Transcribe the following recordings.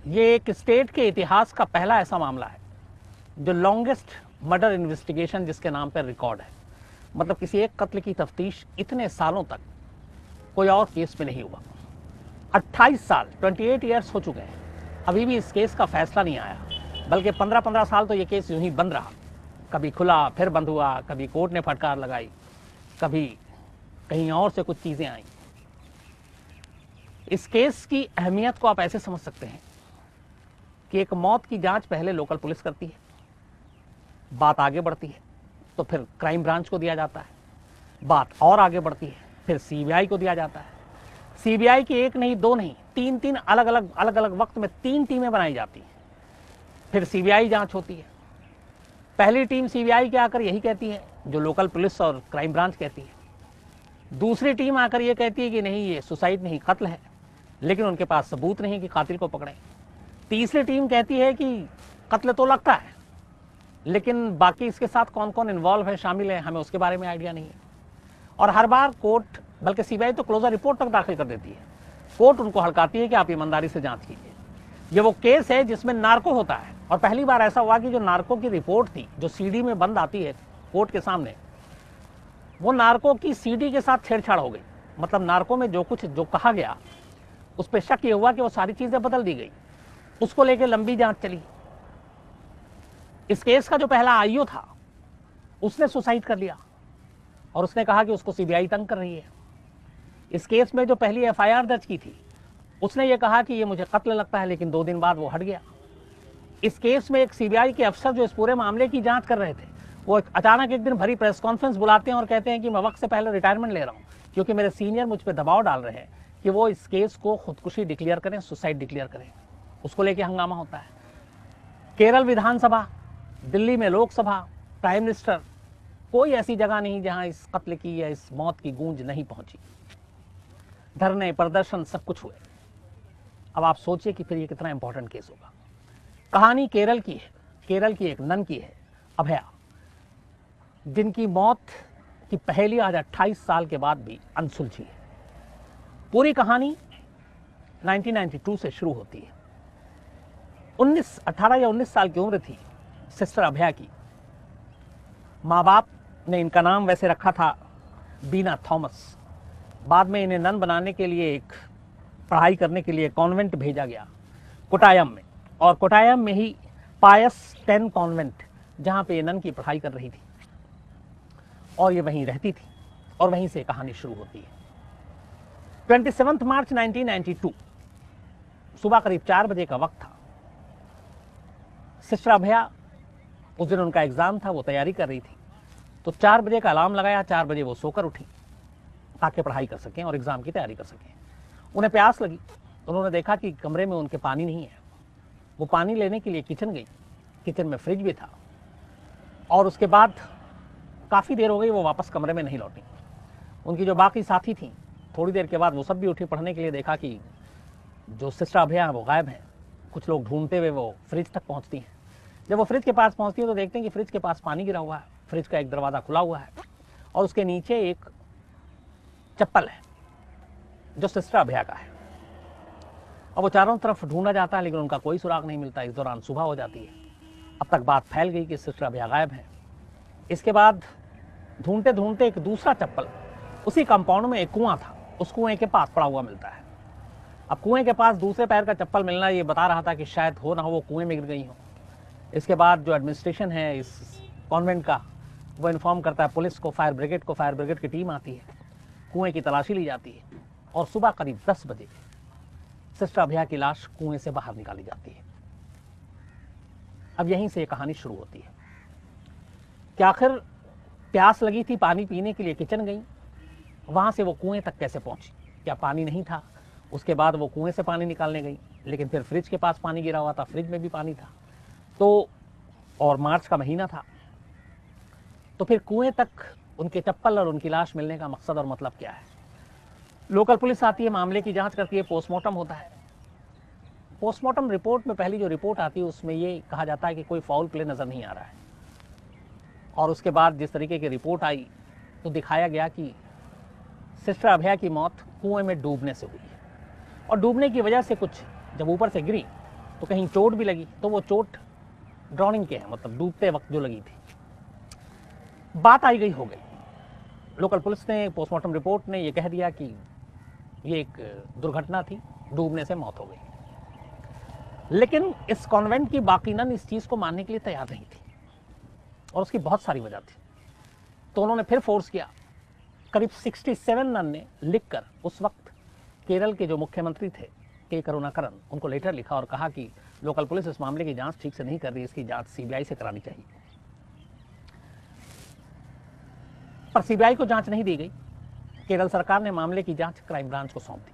ये एक स्टेट के इतिहास का पहला ऐसा मामला है जो लॉन्गेस्ट मर्डर इन्वेस्टिगेशन जिसके नाम पर रिकॉर्ड है। मतलब किसी एक कत्ल की तफ्तीश इतने सालों तक कोई और केस में नहीं हुआ। 28 साल 28 ईयर्स हो चुके हैं, अभी भी इस केस का फैसला नहीं आया, बल्कि 15-15 साल तो ये केस यूं ही बंद रहा। कभी खुला फिर बंद हुआ, कभी कोर्ट ने फटकार लगाई, कभी कहीं और से कुछ चीज़ें आई। इस केस की अहमियत को आप ऐसे समझ सकते हैं कि एक मौत की जांच पहले लोकल पुलिस करती है, बात आगे बढ़ती है तो फिर क्राइम ब्रांच को दिया जाता है, बात और आगे बढ़ती है फिर सीबीआई को दिया जाता है। सीबीआई की एक नहीं दो नहीं तीन अलग अलग वक्त में 3 टीमें बनाई जाती हैं, फिर सीबीआई जांच होती है। पहली टीम सीबीआई के आकर यही कहती है जो लोकल पुलिस और क्राइम ब्रांच कहती है। दूसरी टीम आकर यह कहती है कि नहीं, ये सुसाइड नहीं कत्ल है, लेकिन उनके पास सबूत नहीं कि कातिल को पकड़ें। तीसरी टीम कहती है कि कत्ल तो लगता है, लेकिन बाकी इसके साथ कौन कौन इन्वॉल्व है, शामिल है, हमें उसके बारे में आइडिया नहीं है। और हर बार कोर्ट, बल्कि सीबीआई तो क्लोजर रिपोर्ट तक दाखिल कर देती है, कोर्ट उनको हड़काती है कि आप ईमानदारी से जांच कीजिए। ये वो केस है जिसमें नार्को होता है, और पहली बार ऐसा हुआ कि जो नार्को की रिपोर्ट थी जो सीडी में बंद आती है कोर्ट के सामने, वो नार्को की सीडी के साथ छेड़छाड़ हो गई। मतलब नार्को में जो कहा गया उस पर शक ये हुआ कि वो सारी चीजें बदल दी गई। उसको लेकर लंबी जांच चली। इस केस का जो पहला आईओ था उसने सुसाइड कर लिया और उसने कहा कि उसको सीबीआई तंग कर रही है। इस केस में जो पहली एफआईआर दर्ज की थी उसने ये कहा कि ये मुझे कत्ल लगता है, लेकिन 2 दिन बाद वो हट गया। इस केस में एक सीबीआई के अफसर जो इस पूरे मामले की जांच कर रहे थे, वो अचानक एक दिन भरी प्रेस कॉन्फ्रेंस बुलाते हैं और कहते हैं कि मैं वक्त से पहले रिटायरमेंट ले रहा हूं, क्योंकि मेरे सीनियर मुझ पर दबाव डाल रहे हैं कि वो इस केस को खुदकुशी डिक्लेयर करें, सुसाइड डिक्लेयर करें। उसको लेकर हंगामा होता है। केरल विधानसभा, दिल्ली में लोकसभा, प्राइम मिनिस्टर, कोई ऐसी जगह नहीं जहां इस कत्ल की या इस मौत की गूंज नहीं पहुंची। धरने, प्रदर्शन, सब कुछ हुए। अब आप सोचिए कि फिर ये कितना इंपॉर्टेंट केस होगा। कहानी केरल की है। केरल की एक नन की है, अभया, जिनकी मौत की पहेली आज 28 साल के बाद भी अनसुलझी है। पूरी कहानी 1992 से शुरू होती है। 18 या 19 साल की उम्र थी सिस्टर अभया की। माँ बाप ने इनका नाम वैसे रखा था बीना थॉमस। बाद में इन्हें नन बनाने के लिए एक पढ़ाई करने के लिए कॉन्वेंट भेजा गया कोटायम में, और कोटायम में ही पायस 10 कॉन्वेंट, जहाँ पे ये नन की पढ़ाई कर रही थी और ये वहीं रहती थी, और वहीं से कहानी शुरू होती है। 27 मार्च 1992 सुबह करीब 4 बजे का वक्त था। सिस्टर अभया, उस दिन उनका एग्जाम था, वो तैयारी कर रही थी, तो 4 बजे का अलार्म लगाया। 4 बजे वो सोकर उठी ताकि पढ़ाई कर सकें और एग्जाम की तैयारी कर सकें। उन्हें प्यास लगी, उन्होंने देखा कि कमरे में उनके पानी नहीं है। वो पानी लेने के लिए किचन गई। किचन में फ्रिज भी था, और उसके बाद काफ़ी देर हो गई, वो वापस कमरे में नहीं लौटी। उनकी जो बाकी साथी थी, थोड़ी देर के बाद वो सब भी उठी पढ़ने के लिए। देखा कि जो सिस्टर अभया हैं वो गायब हैं। कुछ लोग ढूंढते हुए वो फ्रिज तक पहुंचती हैं। जब वो फ्रिज के पास पहुंचती है तो देखते हैं कि फ्रिज के पास पानी गिरा हुआ है, फ्रिज का एक दरवाज़ा खुला हुआ है, और उसके नीचे एक चप्पल है जो सिस्टर अभया का है। और वो चारों तरफ ढूंढा जाता है, लेकिन उनका कोई सुराग नहीं मिलता। इस दौरान सुबह हो जाती है। अब तक बात फैल गई कि सिस्टर अभया गायब है। इसके बाद ढूंढते ढूंढते एक दूसरा चप्पल उसी कंपाउंड में एक कुआं था, उस कुएं के पास पड़ा हुआ मिलता है। अब कुएं के पास दूसरे पैर का चप्पल मिलना ये बता रहा था कि शायद हो ना हो वो कुएं में गिर गई हो। इसके बाद जो एडमिनिस्ट्रेशन है इस कॉन्वेंट का, वो इन्फॉर्म करता है पुलिस को, फायर ब्रिगेड को। फायर ब्रिगेड की टीम आती है, कुएं की तलाशी ली जाती है, और सुबह करीब 10 बजे सिस्टर अभया की लाश कुएं से बाहर निकाली जाती है। अब यहीं से ये कहानी शुरू होती है कि आखिर प्यास लगी थी, पानी पीने के लिए किचन गई, वहां से वो कुएं तक कैसे पहुंची? क्या पानी नहीं था? उसके बाद वो कुएं से पानी निकालने गई, लेकिन फिर फ्रिज के पास पानी गिरा हुआ था, फ्रिज में भी पानी था, तो और मार्च का महीना था, तो फिर कुएं तक उनके चप्पल और उनकी लाश मिलने का मकसद और मतलब क्या है? लोकल पुलिस आती है, मामले की जांच करती है, पोस्टमार्टम होता है। पोस्टमार्टम रिपोर्ट में पहली जो रिपोर्ट आती है उसमें ये कहा जाता है कि कोई फाउल प्ले नज़र नहीं आ रहा है। और उसके बाद जिस तरीके की रिपोर्ट आई तो दिखाया गया कि सिस्टर अभया की मौत कुएं में डूबने से हुई है, और डूबने की वजह से कुछ जब ऊपर से गिरी तो कहीं चोट भी लगी, तो वो चोट ड्राउनिंग के है, मतलब डूबते वक्त जो लगी थी। बात आई गई हो गई। लोकल पुलिस ने, पोस्टमार्टम रिपोर्ट ने ये कह दिया कि ये एक दुर्घटना थी, डूबने से मौत हो गई। लेकिन इस कॉन्वेंट की बाकी नन इस चीज को मानने के लिए तैयार नहीं थी, और उसकी बहुत सारी वजह थी। तो उन्होंने फिर फोर्स किया। करीब 67 नन ने लिखकर उस वक्त केरल के जो मुख्यमंत्री थे के करुणाकरन, उनको लेटर लिखा और कहा कि लोकल पुलिस इस मामले की जांच ठीक से नहीं कर रही, इसकी जांच सीबीआई से करानी चाहिए। पर सीबीआई को जांच नहीं दी गई। केरल सरकार ने मामले की जांच क्राइम ब्रांच को सौंप दी।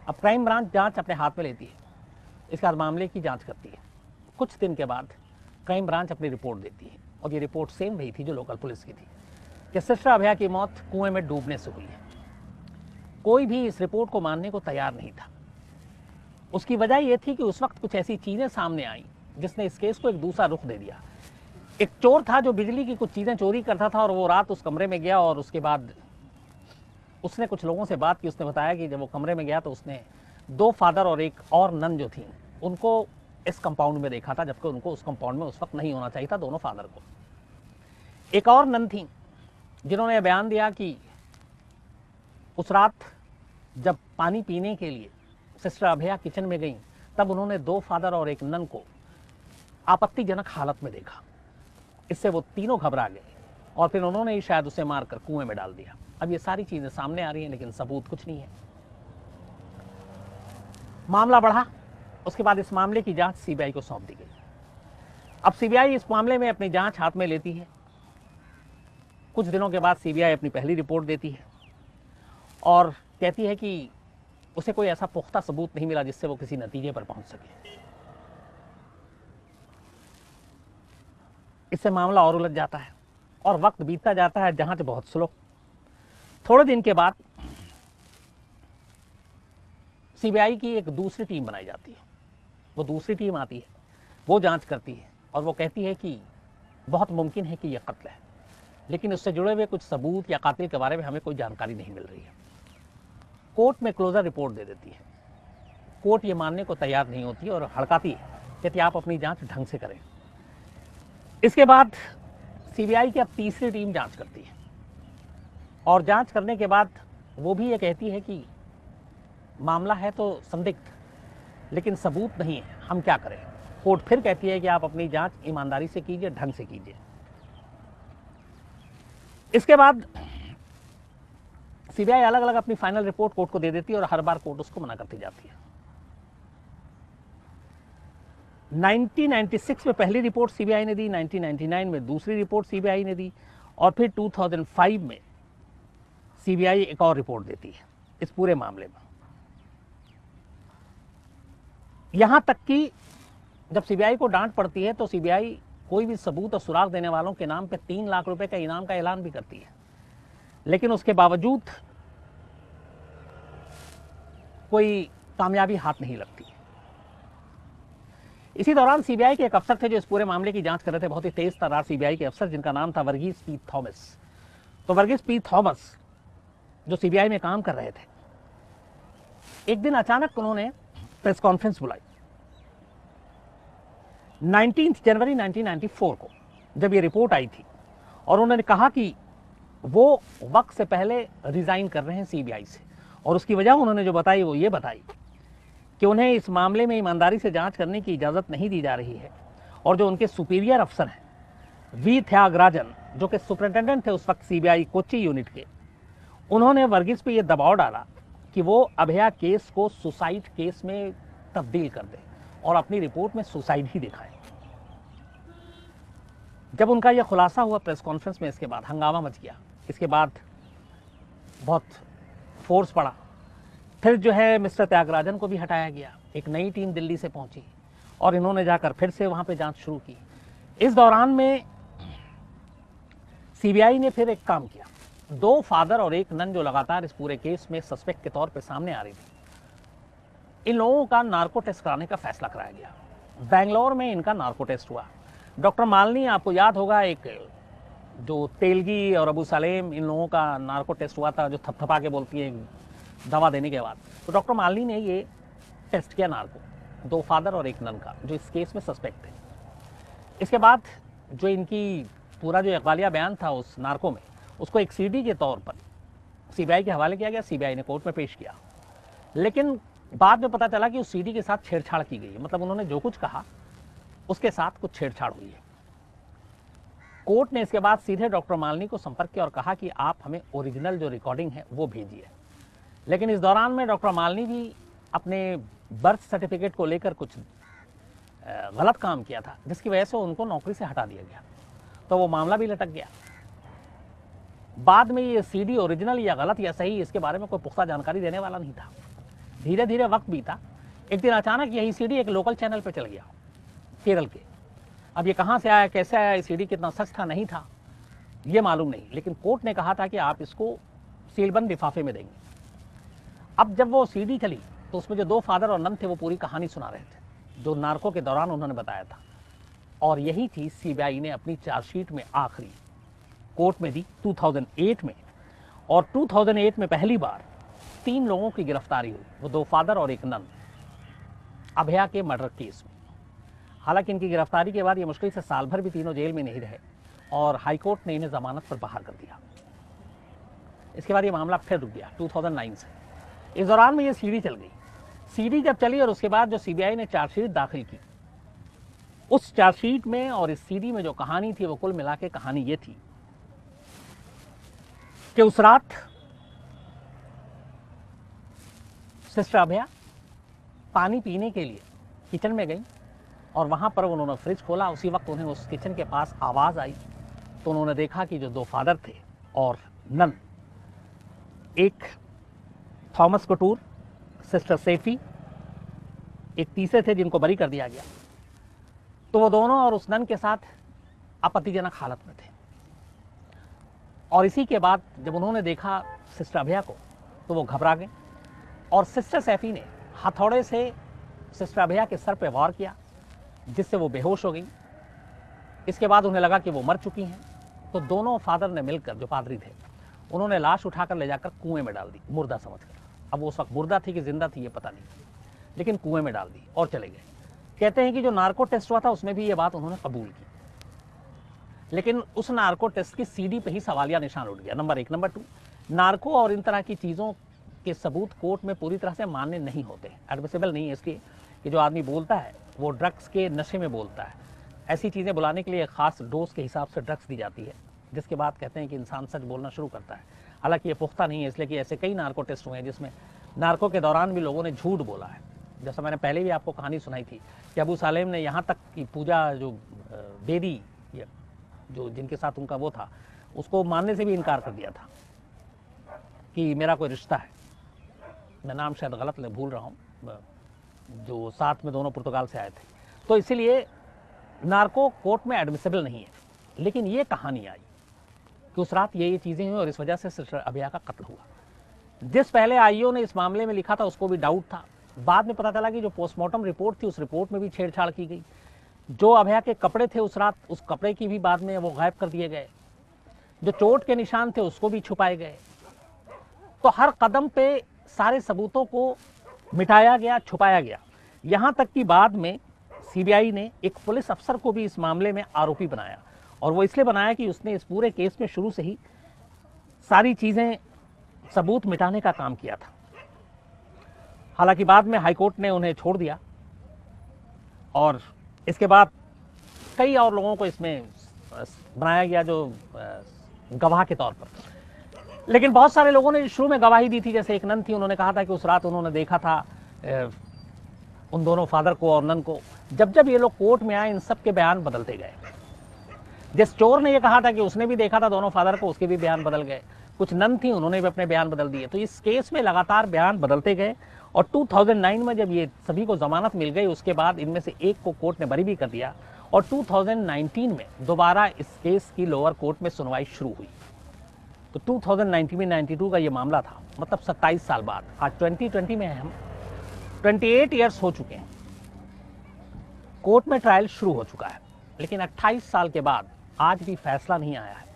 अब क्राइम ब्रांच जांच अपने हाथ में लेती है, इसके बाद मामले की जांच करती है। कुछ दिन के बाद क्राइम ब्रांच अपनी रिपोर्ट देती है, और ये रिपोर्ट सेम वही थी जो लोकल पुलिस की थी, कि सिस्टर अभया की मौत कुएं में डूबने से हुई है। कोई भी इस रिपोर्ट को मानने को तैयार नहीं था। उसकी वजह यह थी कि उस वक्त कुछ ऐसी चीजें सामने आई जिसने इस केस को एक दूसरा रुख दे दिया। एक चोर था जो बिजली की कुछ चीजें चोरी करता था, और वो रात उस कमरे में गया, और उसके बाद उसने कुछ लोगों से बात की। उसने बताया कि जब वो कमरे में गया तो उसने 2 फादर और एक और नन जो थी उनको इस कंपाउंड में देखा था, जबकि उनको उस कंपाउंड में उस वक्त नहीं होना चाहिए था, दोनों फादर को। एक और नन थी जिन्होंने बयान दिया कि उस रात जब पानी पीने के लिए सिस्टर अभया किचन में गई, तब उन्होंने 2 फादर और एक नन को आपत्तिजनक हालत में देखा। इससे वो तीनों घबरा गए, और फिर उन्होंने ही शायद उसे मारकर कुएं में डाल दिया। अब ये सारी चीजें सामने आ रही हैं, लेकिन सबूत कुछ नहीं है। मामला बढ़ा। उसके बाद इस मामले की जांच सीबीआई को सौंप दी गई। अब सीबीआई इस मामले में अपनी जांच हाथ में लेती है। कुछ दिनों के बाद सीबीआई अपनी पहली रिपोर्ट देती है और कहती है कि उसे कोई ऐसा पुख्ता सबूत नहीं मिला जिससे वो किसी नतीजे पर पहुंच सके। इससे मामला और उलझ जाता है, और वक्त बीतता जाता है, जांच बहुत स्लो। थोड़े दिन के बाद सीबीआई की एक दूसरी टीम बनाई जाती है। वो दूसरी टीम आती है, वो जांच करती है, और वो कहती है कि बहुत मुमकिन है कि यह कत्ल है, लेकिन उससे जुड़े हुए कुछ सबूत या कातिल के बारे में हमें कोई जानकारी नहीं मिल रही है। कोर्ट में क्लोजर रिपोर्ट दे देती है। कोर्ट ये मानने को तैयार नहीं होती और हड़काती है, कहती आप अपनी जांच ढंग से करें। इसके बाद सीबीआई की अब तीसरी टीम जांच करती है, और जांच करने के बाद वो भी ये कहती है कि मामला है तो संदिग्ध, लेकिन सबूत नहीं है, हम क्या करें। कोर्ट फिर कहती है कि आप अपनी जांच ईमानदारी से कीजिए, ढंग से कीजिए। इसके बाद सीबीआई अलग अलग अपनी फाइनल रिपोर्ट कोर्ट को दे देती है, और हर बार कोर्ट उसको मना करती जाती है। 1996 में पहली रिपोर्ट सीबीआई ने दी, 1999 में दूसरी रिपोर्ट सीबीआई ने दी, और फिर 2005 में सीबीआई एक और रिपोर्ट देती है इस पूरे मामले में। यहां तक कि जब सीबीआई को डांट पड़ती है तो सीबीआई कोई भी सबूत और सुराग देने वालों के नाम पे 3 लाख रुपए का इनाम का ऐलान भी करती है, लेकिन उसके बावजूद कोई कामयाबी हाथ नहीं लगती। इसी दौरान सीबीआई के एक अफसर थे जो इस पूरे मामले की जांच कर रहे थे, बहुत ही तेज तर्रार सीबीआई के अफसर, जिनका नाम था वर्गीस पी थॉमस। तो वर्गीस पी थॉमस जो सीबीआई में काम कर रहे थे, एक दिन अचानक उन्होंने प्रेस कॉन्फ्रेंस बुलाई 19 जनवरी 1994 को, जब ये रिपोर्ट आई थी, और उन्होंने कहा कि वो वक्त से पहले रिजाइन कर रहे हैं सीबीआई से, और उसकी वजह उन्होंने जो बताई वो ये बताई कि उन्हें इस मामले में ईमानदारी से जांच करने की इजाजत नहीं दी जा रही है, और जो उनके सुपीरियर अफसर हैं वी त्यागराजन, जो कि सुपरिटेंडेंट थे उस वक्त सीबीआई कोच्चि यूनिट के, उन्होंने वर्गीस पे ये दबाव डाला कि वो अभया केस को सुसाइड केस में तब्दील कर दे और अपनी रिपोर्ट में सुसाइड ही दिखाए। जब उनका यह खुलासा हुआ प्रेस कॉन्फ्रेंस में, इसके बाद हंगामा मच गया। इसके बाद बहुत फोर्स पड़ा। फिर जो है मिस्टर त्यागराजन को भी हटाया गया। एक नई टीम दिल्ली से पहुंची और इन्होंने जाकर फिर से वहां पे जांच शुरू की। इस दौरान में सीबीआई ने फिर एक काम किया। 2 फादर और एक नन जो लगातार इस पूरे केस में सस्पेक्ट के तौर पे सामने आ रही थी, इन लोगों का नार्को टेस्ट कराने का फैसला कराया गया। बेंगलोर में इनका नार्को टेस्ट हुआ। डॉक्टर मालिनी, आपको याद होगा, एक जो तेलगी और अबू सलेम, इन लोगों का नार्को टेस्ट हुआ था, जो थपथपा के बोलती है दवा देने के बाद। तो डॉक्टर मालिनी ने ये टेस्ट किया नार्को, 2 फादर और 1 नन का, जो इस केस में सस्पेक्ट थे। इसके बाद जो इनकी पूरा जो इकबालिया बयान था उस नार्को में, उसको एक सीडी के तौर पर सीबीआई के हवाले किया गया। सीबीआई ने कोर्ट में पेश किया, लेकिन बाद में पता चला कि उस सीडी के साथ छेड़छाड़ की गई है। मतलब उन्होंने जो कुछ कहा उसके साथ कुछ छेड़छाड़ हुई है। कोर्ट ने इसके बाद सीधे डॉक्टर मालिनी को संपर्क किया और कहा कि आप हमें ओरिजिनल जो रिकॉर्डिंग है वो भेजिए। लेकिन इस दौरान में डॉक्टर मालिनी भी अपने बर्थ सर्टिफिकेट को लेकर कुछ गलत काम किया था, जिसकी वजह से उनको नौकरी से हटा दिया गया, तो वो मामला भी लटक गया। बाद में ये सीडी ओरिजिनल या गलत या सही, इसके बारे में कोई पुख्ता जानकारी देने वाला नहीं था। धीरे धीरे वक्त बीता। एक दिन अचानक यही सीडी एक लोकल चैनल पे चल गया, केरल के। अब ये कहाँ से आया, कैसे आया, ये सीडी कितना सच था नहीं था ये मालूम नहीं, लेकिन कोर्ट ने कहा था कि आप इसको सीलबंद लिफाफे में देंगे। अब जब वो सीडी चली तो उसमें जो 2 फादर और नन थे वो पूरी कहानी सुना रहे थे, जो नार्को के दौरान उन्होंने बताया था। और यही चीज़ सीबीआई ने अपनी चार्जशीट में आखिरी कोर्ट में दी 2008 में। और 2008 में पहली बार 3 लोगों की गिरफ्तारी हुई, वो 2 फादर और 1 नन, अभया के मर्डर केस में। हालांकि इनकी गिरफ्तारी के बाद ये मुश्किल से साल भर भी तीनों जेल में नहीं रहे और हाईकोर्ट ने इन्हें जमानत पर बाहर कर दिया। इसके बाद ये मामला फिर रुक गया 2009 से। इस दौरान में ये सीडी चल गई। सीडी जब चली और उसके बाद जो सीबीआई ने चार्जशीट दाखिल की, उस चार्जशीट में और इस सीडी में जो कहानी थी वो कुल मिला के कहानी ये थी कि उस रात सिस्टर अभया पानी पीने के लिए किचन में गई और वहां पर उन्होंने फ्रिज खोला। उसी वक्त उन्हें उस किचन के पास आवाज़ आई तो उन्होंने देखा कि जो 2 फादर थे और नन, एक थॉमस कटूर, सिस्टर सेफी, एक तीसरे थे जिनको बरी कर दिया गया, तो वो दोनों और उस नन के साथ आपत्तिजनक हालत में थे। और इसी के बाद जब उन्होंने देखा सिस्टर अभया को तो वो घबरा गए और सिस्टर सैफी ने हथौड़े से सिस्टर अभया के सर पे वार किया, जिससे वो बेहोश हो गई। इसके बाद उन्हें लगा कि वो मर चुकी हैं, तो दोनों फादर ने मिलकर, जो पादरी थे, उन्होंने लाश उठाकर ले जाकर कुएं में डाल दी, मुर्दा समझकर। अब वो उस वक्त मुर्दा थी कि जिंदा थी ये पता नहीं, लेकिन कुएं में डाल दी और चले गए। कहते हैं कि जो नार्को टेस्ट हुआ था उसमें भी ये बात उन्होंने कबूल की, लेकिन उस नार्को टेस्ट की सीडी पे ही सवालिया निशान उठ गया। नंबर 1। नंबर 2, नार्को और इन तरह की चीज़ों के सबूत कोर्ट में पूरी तरह से मान्य नहीं होते, एडमिसिबल नहीं है, इसलिए कि जो आदमी बोलता है वो ड्रग्स के नशे में बोलता है। ऐसी चीज़ें बुलाने के लिए खास डोज के हिसाब से ड्रग्स दी जाती है, जिसके बाद कहते हैं कि इंसान सच बोलना शुरू करता है। हालांकि ये पुख्ता नहीं है, इसलिए कि ऐसे कई नार्को टेस्ट हुए हैं जिसमें नार्को के दौरान भी लोगों ने झूठ बोला है। जैसा मैंने पहले भी आपको कहानी सुनाई थी कि अबू सालेम ने यहाँ तक की पूजा, जो बेदी, जो जिनके साथ उनका वो था, उसको मानने से भी इनकार कर दिया था कि मेरा कोई रिश्ता है। मैं नाम शायद गलत भूल रहा हूँ, जो साथ में दोनों पुर्तगाल से आए थे। तो इसीलिए नार्को कोर्ट में एडमिसिबल नहीं है। लेकिन ये कहानी आई कि उस रात ये चीज़ें हुई और इस वजह से सिस्टर अभया का कत्ल हुआ। जिस पहले आईओ ने इस मामले में लिखा था उसको भी डाउट था। बाद में पता चला कि जो पोस्टमार्टम रिपोर्ट थी उस रिपोर्ट में भी छेड़छाड़ की गई। जो अभया के कपड़े थे उस रात, उस कपड़े की भी बाद में वो गायब कर दिए गए। जो चोट के निशान थे उसको भी छुपाए गए। तो हर कदम पे सारे सबूतों को मिटाया गया, छुपाया गया। यहाँ तक कि बाद में सीबीआई ने एक पुलिस अफसर को भी इस मामले में आरोपी बनाया, और वो इसलिए बनाया कि उसने इस पूरे केस में शुरू से ही सारी चीज़ें, सबूत मिटाने का काम किया था। हालांकि बाद में हाईकोर्ट ने उन्हें छोड़ दिया और इसके बाद कई और लोगों को इसमें बनाया गया जो गवाह के तौर पर। लेकिन बहुत सारे लोगों ने शुरू में गवाही दी थी। जैसे एक नन थी, उन्होंने कहा था कि उस रात उन्होंने देखा था उन दोनों फादर को और नन को। जब जब ये लोग कोर्ट में आए इन सब के बयान बदलते गए। जिस चोर ने ये कहा था कि उसने भी देखा था दोनों फादर को, उसके भी बयान बदल गए। कुछ नन थी, उन्होंने भी अपने बयान बदल दिए। तो इस केस में लगातार बयान बदलते गए और 2009 में जब ये सभी को जमानत मिल गई उसके बाद इनमें से एक को कोर्ट ने बरी भी कर दिया और 2019 में दोबारा इस केस की लोअर कोर्ट में सुनवाई शुरू हुई। तो 2019 में 92 का ये मामला था, मतलब 27 साल बाद। आज 2020 में हम 28 ईयर्स हो चुके हैं, कोर्ट में ट्रायल शुरू हो चुका है, लेकिन 28 साल के बाद आज भी फैसला नहीं आया है।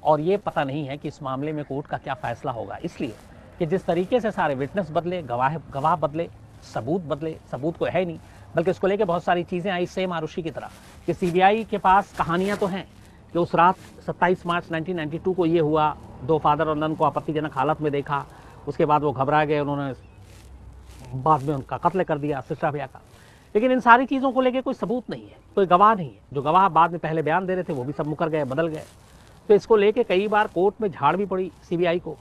और ये पता नहीं है कि इस मामले में कोर्ट का क्या फैसला होगा, इसलिए कि जिस तरीके से सारे विटनेस बदले, गवाह बदले, सबूत बदले, सबूत को है नहीं, बल्कि इसको लेके बहुत सारी चीज़ें आई सेम आरुषि की तरह कि सीबीआई के पास कहानियां तो हैं कि उस रात 27 मार्च 1992 को ये हुआ, 2 फादर और नन को आपत्तिजनक हालत में देखा, उसके बाद वो घबरा गए, उन्होंने बाद में उनका कत्ल कर दिया सिस्टर अभया का। लेकिन इन सारी चीज़ों को लेके कोई सबूत नहीं है, कोई गवाह नहीं है। जो गवाह बाद में पहले बयान दे रहे थे वो भी सब मुकर गए, बदल गए। तो इसको लेके कई बार कोर्ट में झाड़ भी पड़ी सीबीआई को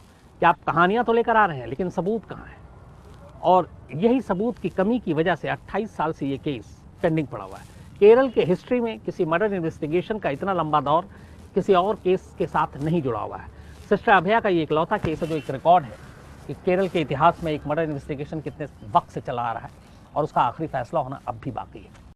कि आप कहानियां तो लेकर आ रहे हैं लेकिन सबूत कहाँ है। और यही सबूत की कमी की वजह से 28 साल से ये केस पेंडिंग पड़ा हुआ है। केरल के हिस्ट्री में किसी मर्डर इन्वेस्टिगेशन का इतना लंबा दौर किसी और केस के साथ नहीं जुड़ा हुआ है। सिस्टर अभया का ये इकलौता केस है जो एक रिकॉर्ड है कि केरल के इतिहास में एक मर्डर इन्वेस्टिगेशन कितने वक्त से चला आ रहा है और उसका आखिरी फैसला होना अब भी बाकी है।